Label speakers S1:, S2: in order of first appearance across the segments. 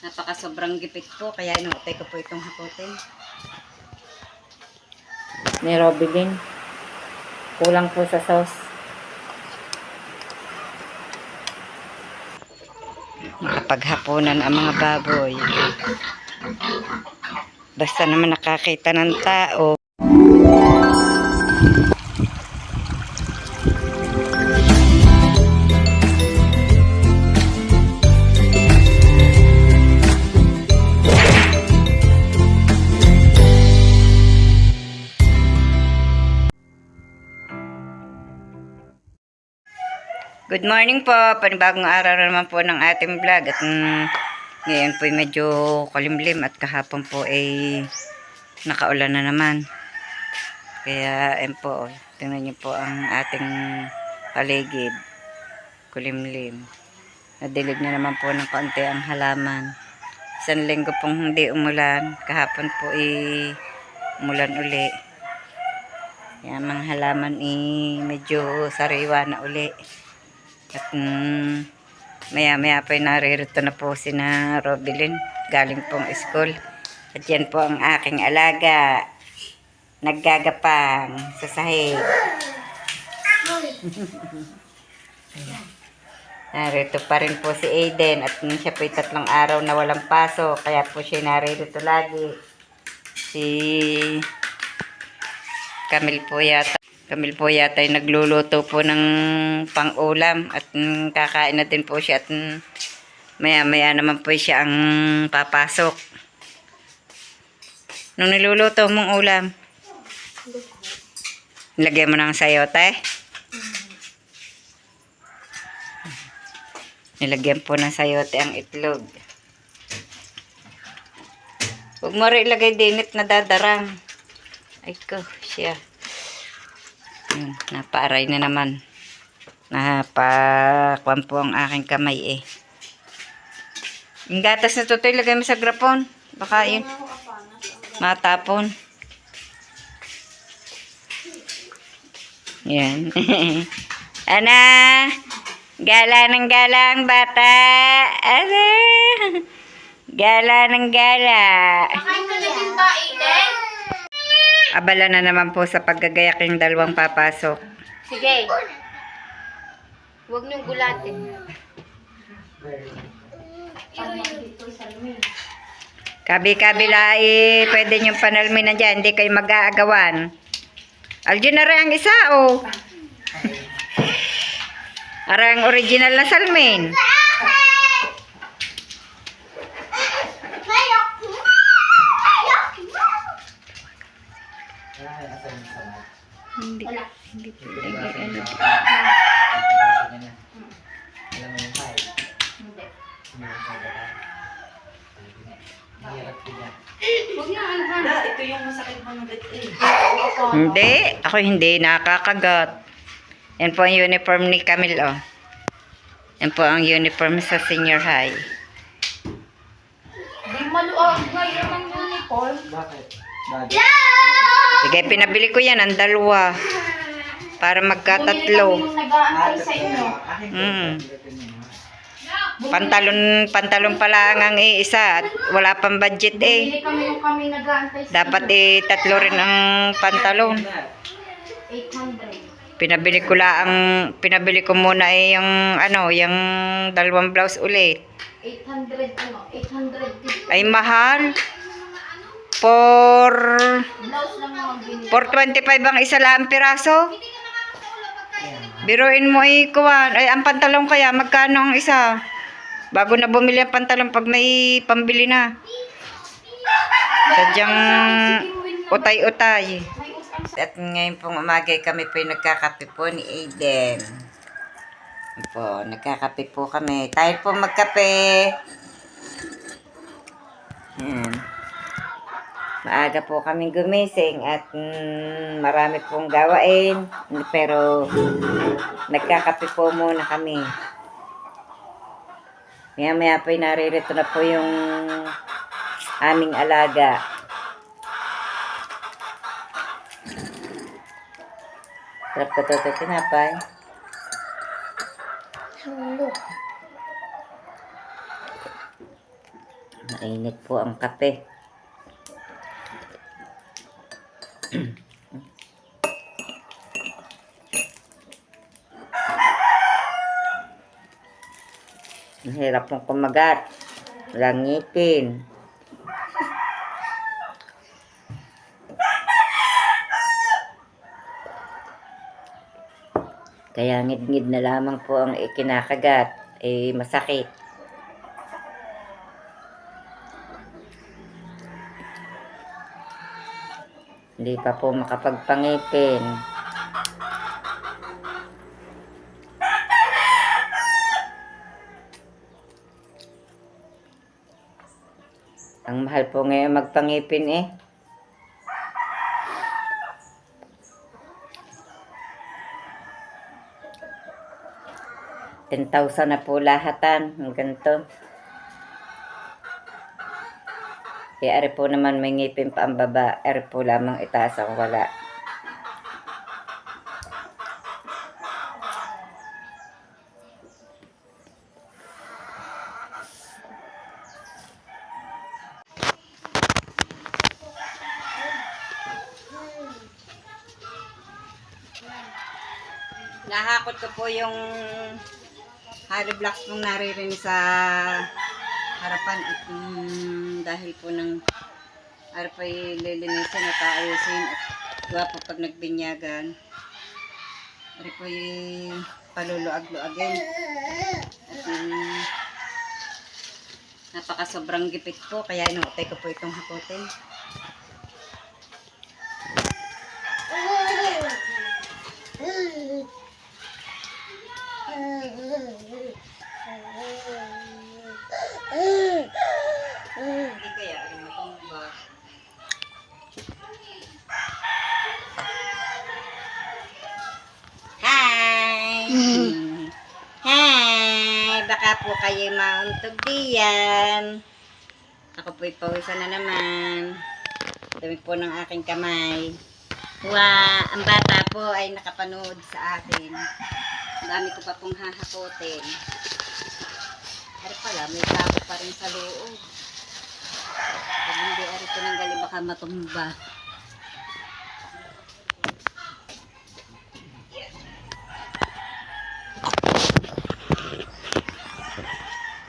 S1: Napaka sobrang gipit po, kaya inuutay ko po itong hakutin. Ni Robilin. Kulang po sa sauce. Makapaghapunan ang mga baboy. Basta naman nakakita ng tao. Good morning po, panibagong araw naman po ng ating vlog at ngayon po ay medyo kalimlim at kahapon po ay nakaulan na naman. Kaya po, tingnan niyo po ang ating paligid, kulimlim. Nadilig na naman po ng kaunti ang halaman. Isang linggo pong hindi umulan, kahapon po ay umulan uli. Kaya mga halaman ay medyo sariwa na uli. At maya pa naririto na po si na Robilin galing pong school. At yan po ang aking alaga, naggagapang sa sahig. Narito pa rin po si Aiden at siya po 3 araw na walang pasok, kaya po siya naririto lagi. Si Camille po yata ay nagluluto po ng pang-ulam at kakain na din po siya at maya naman po siya ang papasok. Nung niluluto mong ulam, nilagyan mo ng sayote? Nilagyan po ng sayote ang itlog. Huwag mo rin ilagay dinit na dadarang. Ay ko, siya. Napaaray na naman. Napakuan po ang aking kamay eh. Yung gatas na tutoy, lagay mo sa grapon. Baka yun matapon. Yan. Ana, gala ng gala ang bata. Ana, gala ng gala.
S2: Makain ka na din ba, Aiden?
S1: Abala na naman po sa paggagayak yung dalawang papasok.
S2: Sige. Huwag niyong gulatin.
S1: Kabi-kabila eh, pwede niyong panalmin na dyan. Hindi kayo mag-aagawan. Algin na rin ang isa, oh. Arang original na salmin. Hindi pwede.
S2: Ito yung masakit mo ng
S1: Hindi. Ako hindi. Nakakagat. Yan po ang uniform ni Camille, oh. Yan po ang uniform sa senior high.
S2: Di maluag ngayon ang uniform.
S3: Bakit?
S1: Sige, pinabili ko yan. Ang dalawa. Para magkatatlo.
S2: Bumili kami nung nag-aantay sa inyo.
S1: Pantalon pala ang isa at wala pang budget eh.
S2: Bumili kami nung kami nag-aantay sa
S1: Dapat eh 3 rin ang pantalon.
S2: 800.
S1: Pinabili ko muna eh yung yung 2 blouse ulit.
S2: 800
S1: Ay mahal.
S2: blouse lang mga binili.
S1: 425 ang isa lang piraso. Biruin mo eh kuwan. Ay ang pantalon kaya magkano ang isa? Bago na bumili ang pantalon pag may pambili na. Sadyang utay-utay.
S2: May utang sa
S1: At ngayon pong umaga kami po nagkakape po ni Aiden. Po, nagkakape po kami. Tayo po magkape. Maaga po kaming gumising at marami pong gawain. Pero nagkakape po muna kami. Maya po naririto na po yung aming alaga. Sarap ka to tinapay. Mainit po ang kape. Mahirap pong kumagat. Walang ngipin. Kaya ngid-ngid na lamang po ang ikinakagat. Masakit. Hindi pa po makapagpangipin. Ang mahal po ngayon magpangipin eh. $10,000 na po lahatan. Ang ganito. Kaya ari po naman may ngipin pa ang baba. Ari po lamang itaas ang wala. Nahakot ko po yung hollow blocks mong naririnig sa harapan at dahil po ng arpay lilinisin at aayusin at gawa po pag nagbinyagan ari po yung paluluag-luagin at napaka sobrang gipit po kaya inuutay ko po itong hakutin. Hindi kaya rin matumba. Hi! Hi! Baka po kayo mauntog diyan. Ako po'y pawisan na naman. Dami po ng aking kamay. Ang bata po ay nakapanood sa akin. Dami ko pa pong hahakotin. Ari pala, may tabo pa rin sa loob. Pag hindi ari tinanggalin baka matumba.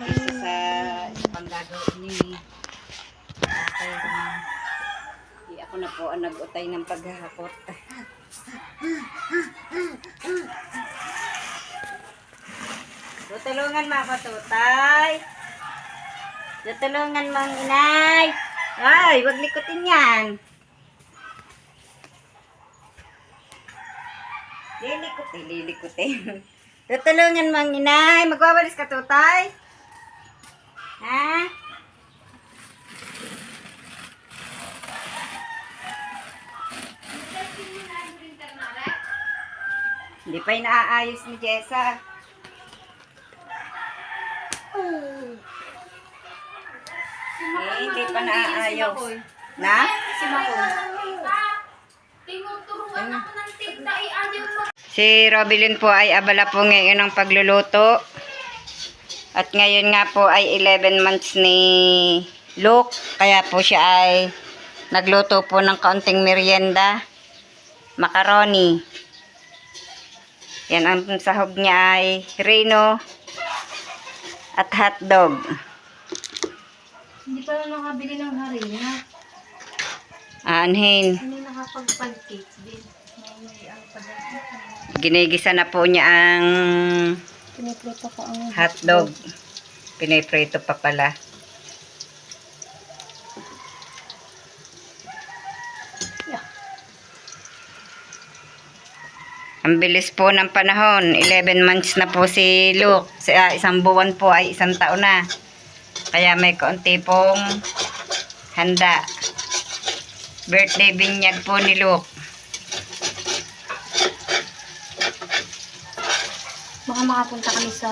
S1: Isa pang gagawin ni ako na po ang nag-utay ng paghahakot. Tutulungan mo ako, tutay. Tutulungan mo ang inay. Ay, wag likutin yan. Lilikutin. Tutulungan mo ang inay. Magwawalis ka, tutay. Ha? Hindi pa inaayos ni Jessa. Hindi pa naaayos. Na?
S2: Si Makoy. Tinuturuan ako ng tinda. Ayaw mo.
S1: Si Robilyn po ay abala po ngayon ng pagluluto. At ngayon nga po ay 11 months ni Luke. Kaya po siya ay nagluto po ng kaunting merienda. Macaroni. Yan ang sahog niya ay reno at hotdog.
S2: Hindi pa na nakabili ng harina.
S1: Anhin.
S2: Hindi nakapag-pancake din. May ang pag-pancake.
S1: Ginigisa na po niya ang
S2: Piniprito ko ang
S1: hotdog. Piniprito pa pala. Ang bilis po ng panahon. 11 months na po si Luke. Isang buwan po ay isang taon na. Kaya may kaunti pong handa. Birthday binyag po ni Luke.
S2: Baka makapunta kami sa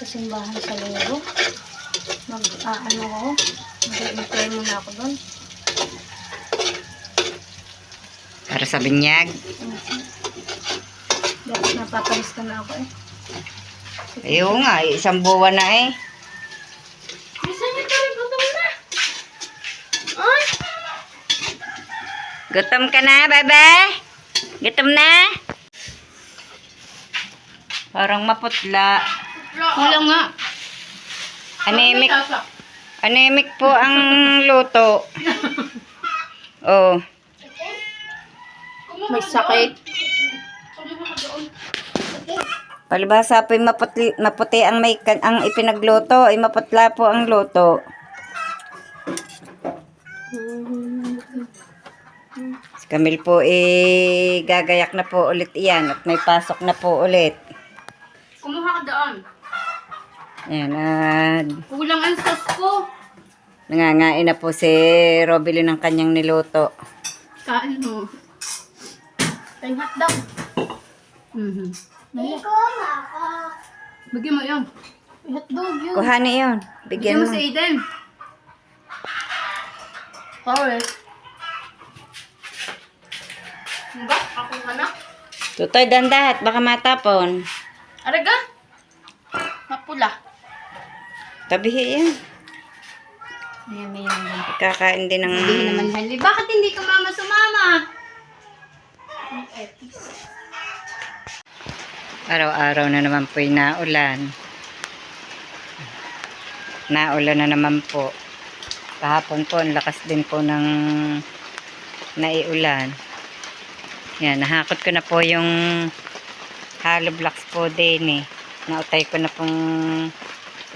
S2: simbahan sa linggo. Mag-ano ako. Mag-i-imply muna ako doon.
S1: Para sa binyag.
S2: Dahil napapalista na ako eh.
S1: Ayun nga, isang buwan na eh.
S2: Bisa niyo tayo
S1: Gutom ka na, bebe? Gutom na? Parang maputla.
S2: Wala nga.
S1: Anemic. Anemic po ang luto. Oh.
S2: May sakit.
S1: Palibhasa po maputi ang ang ipinagluto. Ay maputla po ang luto. Si Camille po gagayak na po ulit iyan at may pasok na po ulit.
S2: Kumuha ka doon.
S1: Ayan, at
S2: Kulang ang sauce ko.
S1: nangangain na po si Robilyn ng kanyang niluto.
S2: Kain mo. Tayong hotdog. Bigyan mo yun. May hotdog yun.
S1: Kuha na yun.
S2: Bigyan
S1: Bigyan
S2: mo
S1: mo.
S2: si Aiden. Alright. Ba? Ako ka na?
S1: Tutoy, dandat. Baka matapon.
S2: Araga? Mapula.
S1: Tabihi yan.
S2: May yan.
S1: Kakain din ng...
S2: Hindi naman hali. Bakit hindi ka mama sumama?
S1: Araw-araw na naman po naulan. Naulan na naman po. Kahapon po, ang lakas din po ng naiulan. Yan, nahakot ko na po yung hollow blocks po din eh. Nautay ko na pong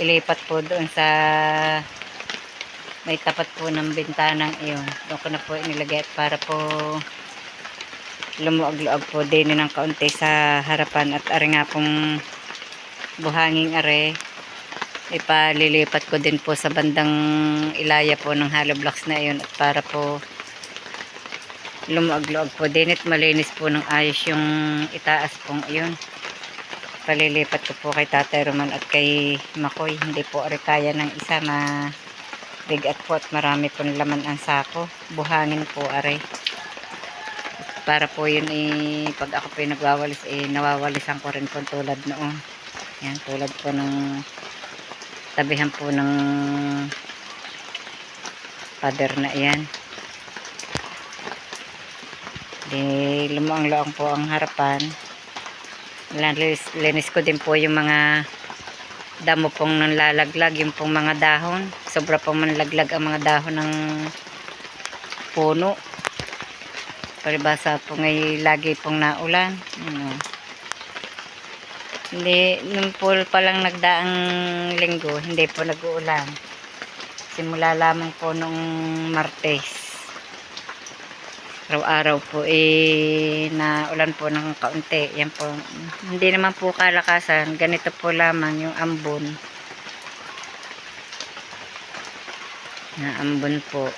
S1: ilipat po doon sa may tapat po ng bintanang iyon. Doon ko na po inilagay at para po lumuag-luag po din ng kaunti sa harapan at ari nga pong buhanging are ipalilipat ko din po sa bandang ilaya po ng hollow blocks na iyon at para po lumuag-luag po din at malinis po ng ayos yung itaas pong iyon. Palilipat ko po kay Tatay Roman at kay Makoy. Hindi po ari kaya ng isa na bigat po at marami pong laman ang sako. Buhangin po ari. Para po yun pag ako po nagwawalis nawawalisan ko rin po tulad noon. Yan, tulad po ng tabihan po ng pader na yan. Di lumuang-luang po ang harapan. Linis ko din po yung mga damo pong nanlalaglag, yung pong mga dahon. Sobra pong manlaglag ang mga dahon ng puno. Palibhasa po ngay lagi pong naulan. Hindi, nung po palang nagdaang linggo, hindi po nag-uulan. Simula lamang po nung Martes. Araw-araw po naulan po ng kaunti. Yan po. Hindi naman po kalakasan. Ganito po lamang yung ambon. Na ambon po.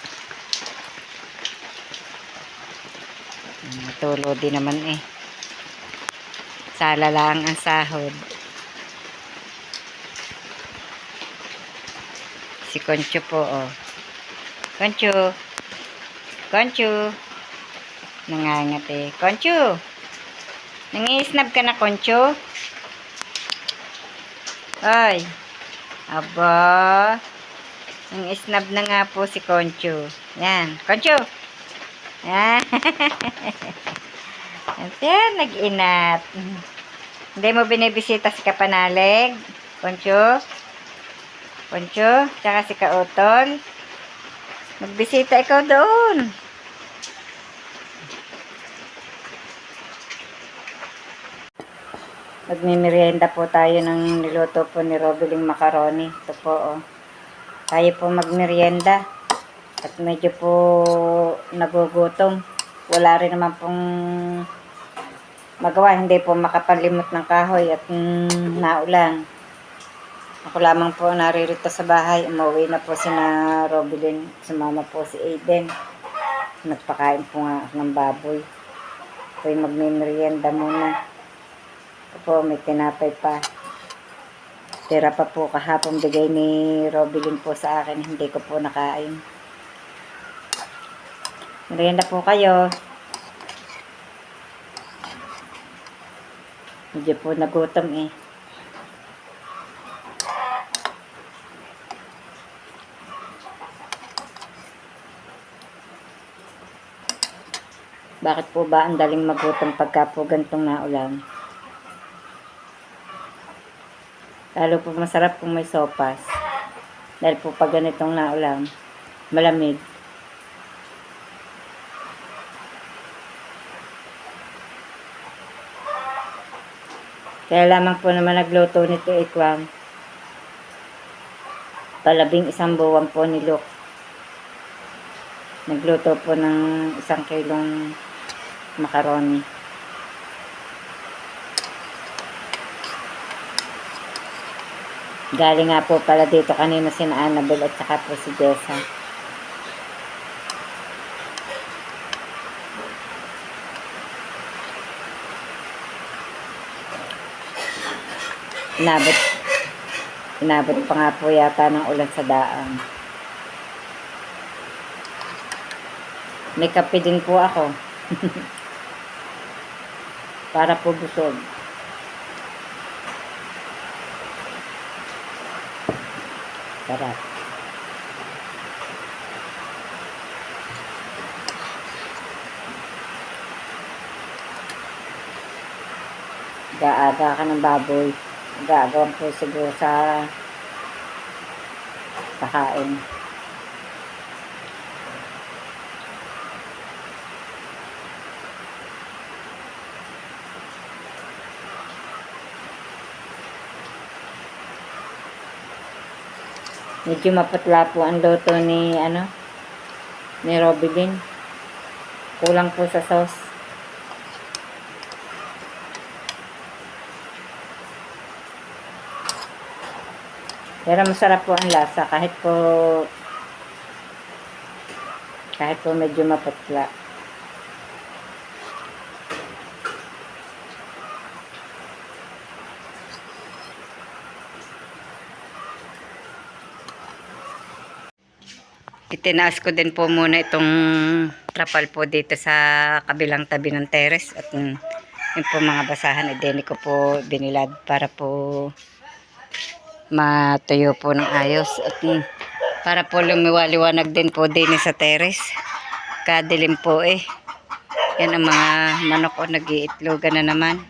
S1: Tulo din naman eh. Sala lang ang sahod. Si Concho po oh. Concho. Concho. Nangangati. Concho. Nangi-snap ka na, Concho? Ay. Aba. Nangi-snap na nga po si Concho. Yan. Concho. Yan. Yan. Nag-inat. Hindi mo binibisita si Kapanalig? Concho? Concho? Tsaka si Kautol? Magbisita ikaw doon. Magmimerienda po tayo ng niluto po ni Robilyn macaroni. Ito po oh. Tayo po magmerienda. At medyo po nagugutom. Wala rin naman pong magawa. Hindi po makapalimot ng kahoy at naulan. Ako lamang po naririto sa bahay. Umuwi na po si na Robilyn. Sumama po si Aiden. Nagpakain po nga ng baboy. Ako'y magmimerienda muna. Ito po, may tinapay pa. Tira pa po kahapon bigay ni Robilyn po sa akin. Hindi ko po nakain. Merienda po kayo. Medyo po nagutom eh. Bakit po ba ang daling magutom pagka po gantong naulan? Lalo po masarap kung may sopas. Dahil po pag ganitong naulan, malamig. Kaya lamang po naman nagluto nito ikwang. Palabing 1 buwan po ni Luke. Nagluto po ng 1 kilong macaroni. Galing nga po pala dito kanina si Annabel at saka po si Jessa. Inabot pa nga po yata ng ulan sa daan. May kape din po ako. Para po busog. Sarap. Gaaga ka ng baboy. Gagawin po siguro sa pakain. Medyo mapatla po ang luto ni Robilyn. Kulang po sa sauce. Pero masarap po ang lasa kahit po medyo mapatla. Itinaas ko din po muna itong trapal po dito sa kabilang tabi ng terrace at yung po mga basahan din ko po binilad para po matuyo po ng ayos at para po lumiwaliwanag din po din sa terrace. Kadilim po yan ang mga manok nag-iitlogan na naman.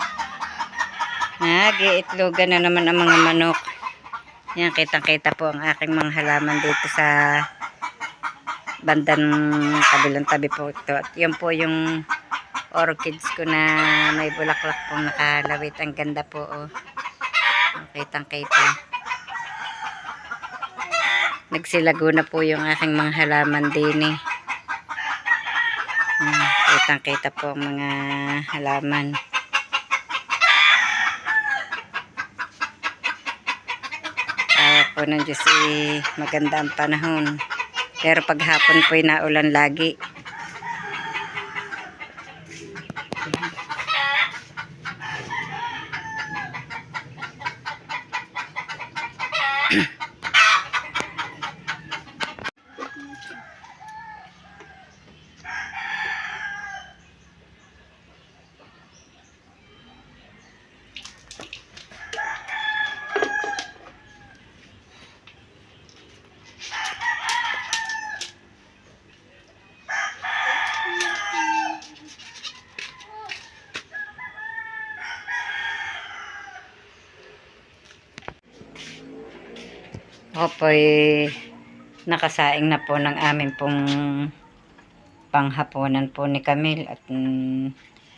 S1: Nag-iitlogan na naman ang mga manok. Yan, kitang-kita po ang aking mga halaman dito sa bandang kabilang tabi po ito. At yan po yung orchids ko na may bulaklak po nakalawit. Ang ganda po. Kitang-kita. Nagsilago na po yung aking mga halaman din Kitang-kita po ang mga halaman. Po ng Diyos maganda ang panahon. Pero paghapon po naulan lagi. Ako po nakasaing na po ng amin pong panghapunan po ni Camille at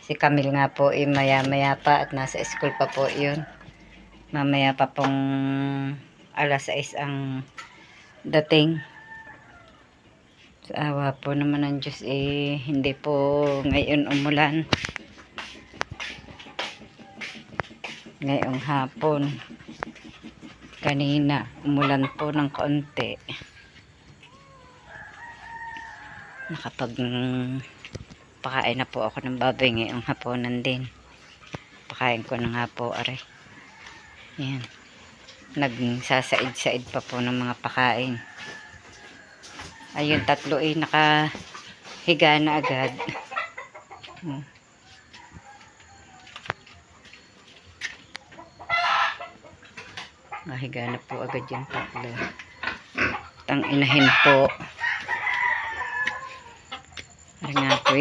S1: si Camille nga po maya-maya pa at nasa school pa po yun. Mamaya pa pong 6:00 ang dating. Sa awa po naman ng Diyos hindi po ngayon umulan. Ngayong hapon. Kanina, umulan po ng kaunti. Pakain na po ako ng baboy ngayong hapunan din. Pakain ko na nga po, are. Yan. Nagsasaid-said pa po ng mga pakain. Ayun, 3 nakahiga na agad. Nahiga na po agad yung 3. Tang inahin po. Nga po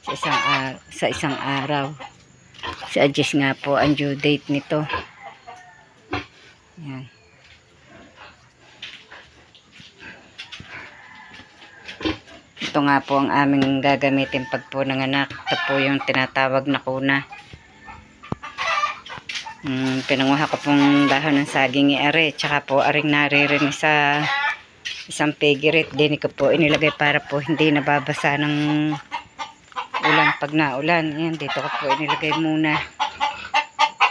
S1: sa isang araw. Si adjust nga po ang due date nito. Yan. Ito nga po ang aming gagamitin pag po nanganak. Ito po yung tinatawag na kuna. Pinanguha ko pong dahon ng saging i-are. Tsaka po aring naririnig sa isang pigirit. Dini ko po inilagay para po hindi nababasa ng ulan pag naulan. Yan, dito ko po inilagay muna.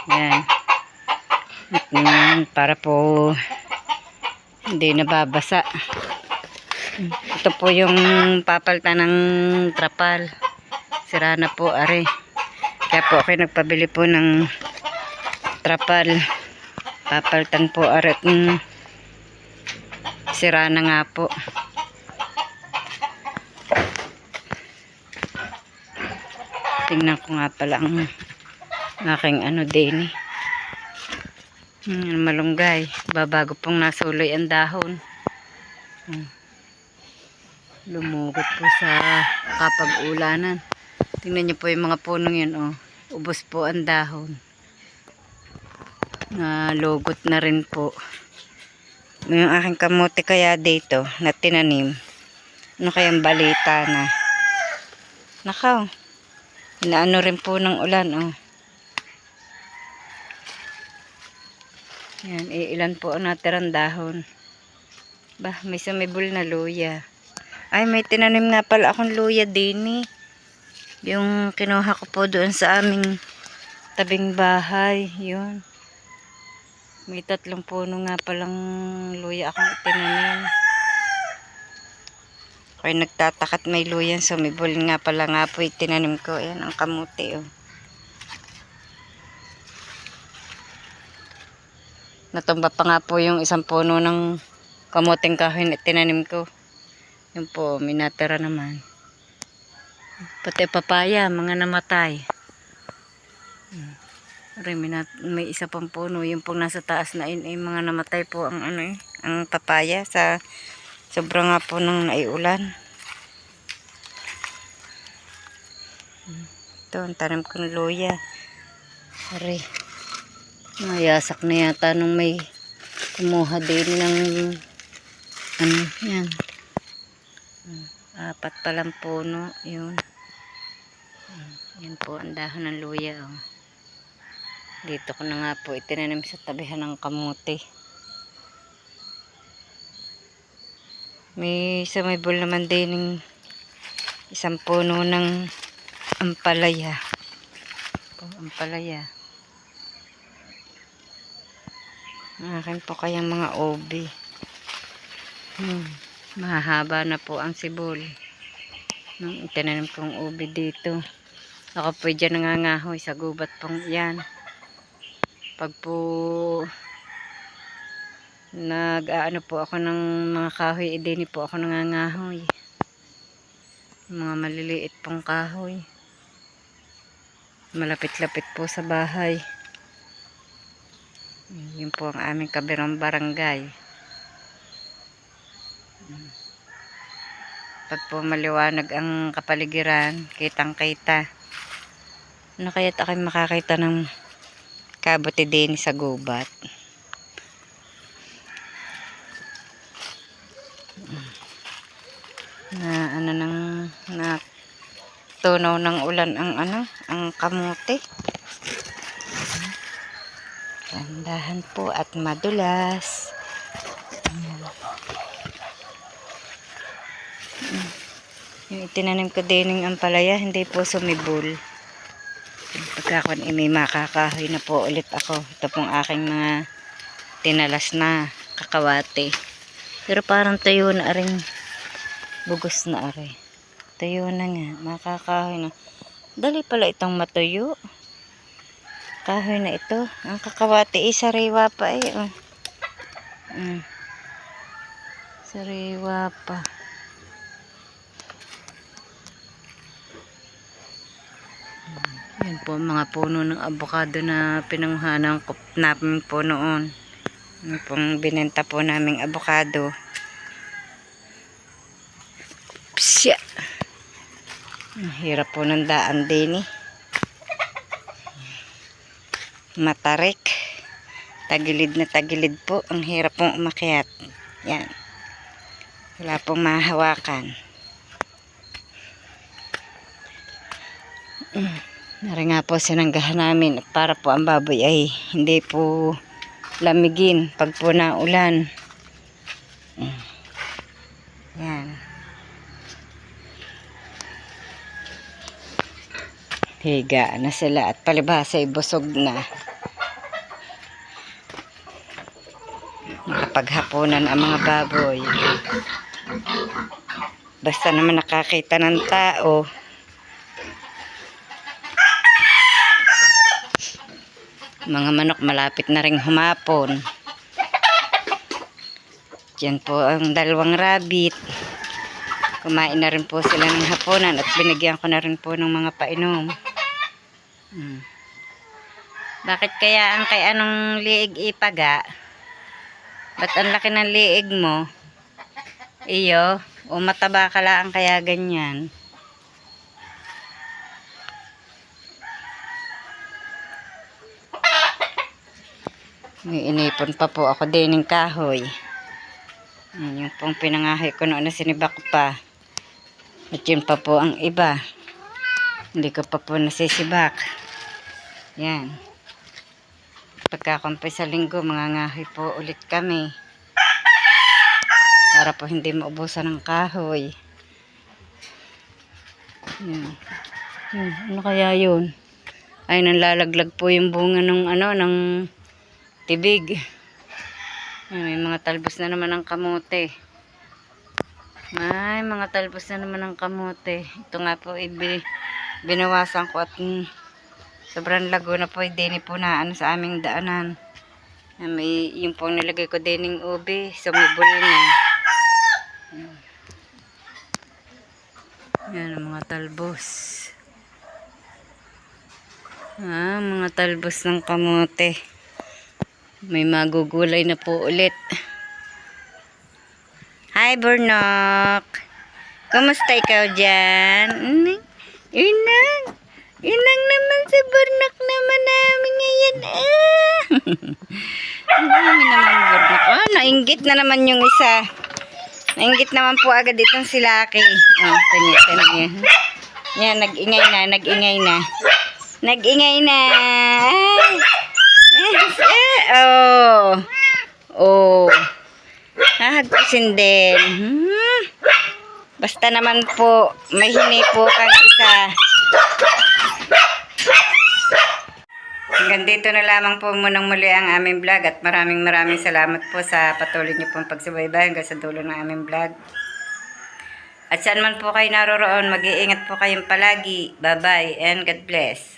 S1: Yan. Para po hindi nababasa. Ito po yung papalitan ng trapal. Sira na po, are. Kaya po ako nagpabili po ng trapal. Papalitan po, are. Sira na nga po. Tingnan ko nga pala ang aking din. Malunggay. Babago pong nasuloy ang dahon. Lumugot po sa kapag-ulanan. Tingnan niyo po yung mga punong yun, oh. Ubos po ang dahon. Nalugot na rin po. Yung aking kamote kaya dito na tinanim. Ano kayang balita na? Nakaw. Inaano rin po ng ulan, oh. Yan, ilan po ang natirang dahon. Bah, may sumibol na luya. Ay, may tinanim nga pala akong luya din, eh. Yung kinuha ko po doon sa aming tabing bahay. Yun. May 3 puno nga palang luya akong itinanim. Kaya nagtatakat may luyan. Sumibol nga pala nga po itinanim ko. Ayan, ang kamuti, oh. Natumba pa nga po yung isang puno ng kamuting kahoy na tinanim ko. Yun po, minatira naman. Pati papaya, mga namatay. May isa pang puno, yung pong nasa taas na mga namatay po ang ang papaya sa sobrang nga po nang naiulan. Ito, ang tanim ko ng luya. Ari, nayasak na yata nung may kumuha din ng yan. 4 palang puno, yun. Yan po ang dahon ng luya, oh. Dito ko na nga po itinanim sa tabihan ng kamote. May sumibol naman din ng isang puno ng ampalaya. Ampalaya. Akin po kayang mga obi. Mahahaba na po ang sibol. Itinanim kong ubi dito. Ako po dyan nangangahoy sa gubat pong yan. Pag po nag-aano po ako ng mga kahoy, edeni po ako nangangahoy. Mga maliliit pong kahoy. Malapit-lapit po sa bahay. Yun po ang aming kabirang barangay. Pag po maliwanag ang kapaligiran, kitang-kita. Ano kaya't ako'y makakita ng kabuti din sa gubat? Na tunaw ng ulan ang kamote. Tandahan po at madulas. Yung itinanim ko din ng ampalaya, hindi po sumibol. Pagkakon may makakahoy na po ulit ako. Ito pong aking mga tinalas na kakawate. Pero parang tayo na rin. Bugos na are. Tayo na nga. Makakahoy na. Dali pala itong matuyo. Kahoy na ito. Ang kakawate sariwa pa eh. Sariwa pa. Yan po mga puno ng avocado na pinanghanan ko namin po noon. Yan pong binenta po naming avocado. Psya! Ang hirap po ng daan din eh. Matarik. Tagilid na tagilid po. Ang hirap pong umakyat. Yan. Wala pong mahawakan. Nari nga po sinanggahan namin at para po ang baboy ay hindi po lamigin pag po naulan. Yan. Higa na sila at palibhasa ay busog na. Nakapaghapunan ang mga baboy. Basta naman nakakita ng tao. Mga manok malapit na ring humapon. Diyan po ang dalawang rabbit. Kumain na rin po sila ng hapunan at binigyan ko na rin po ng mga painom. Bakit kaya ang kay anong liig ipaga? Ba't ang laki ng liig mo? Iyo, o mataba ka lang kaya ganyan. May inipon pa po ako din ng kahoy. Yung pong pinangahoy ko noon na sinibak ko pa. At yun pa po ang iba. Hindi ko pa po nasisibak. Yan. Pagkakumpay sa linggo, mangangahoy po ulit kami. Para po hindi maubusan ng kahoy. Yan. Ano kaya yun? Ay, nanlalaglag po yung bunga ng tibig. May mga talbos na naman ng kamote. May mga talbos na naman ng kamote. Ito nga po, binawasan ko at sobrang lago na po. Hindi po na sa aming daanan. May, yung po nilagay ko din ng ube. Sumibol na. Yan ang mga talbos. Mga talbos ng kamote. May magugulay na po ulit. Hi, Burnok. Kumusta ikaw dyan? Inang. Inang naman si Burnok naman namin ngayon. Ang dami naman Burnok. Nainggit na naman yung isa. Nainggit naman po agad itong si Lucky. Tanya. Yan, nag-ingay na. Nag-ingay na. Hahagpusin din. Basta naman po, may hinipo kang isa. Hanggang dito na lamang po munang muli ang aming vlog at maraming salamat po sa patuloy niyo pong pagsubaybay hanggang sa dulo ng aming vlog. At saan man po kayo naroroon, mag-iingat po kayong palagi. Bye-bye and God bless.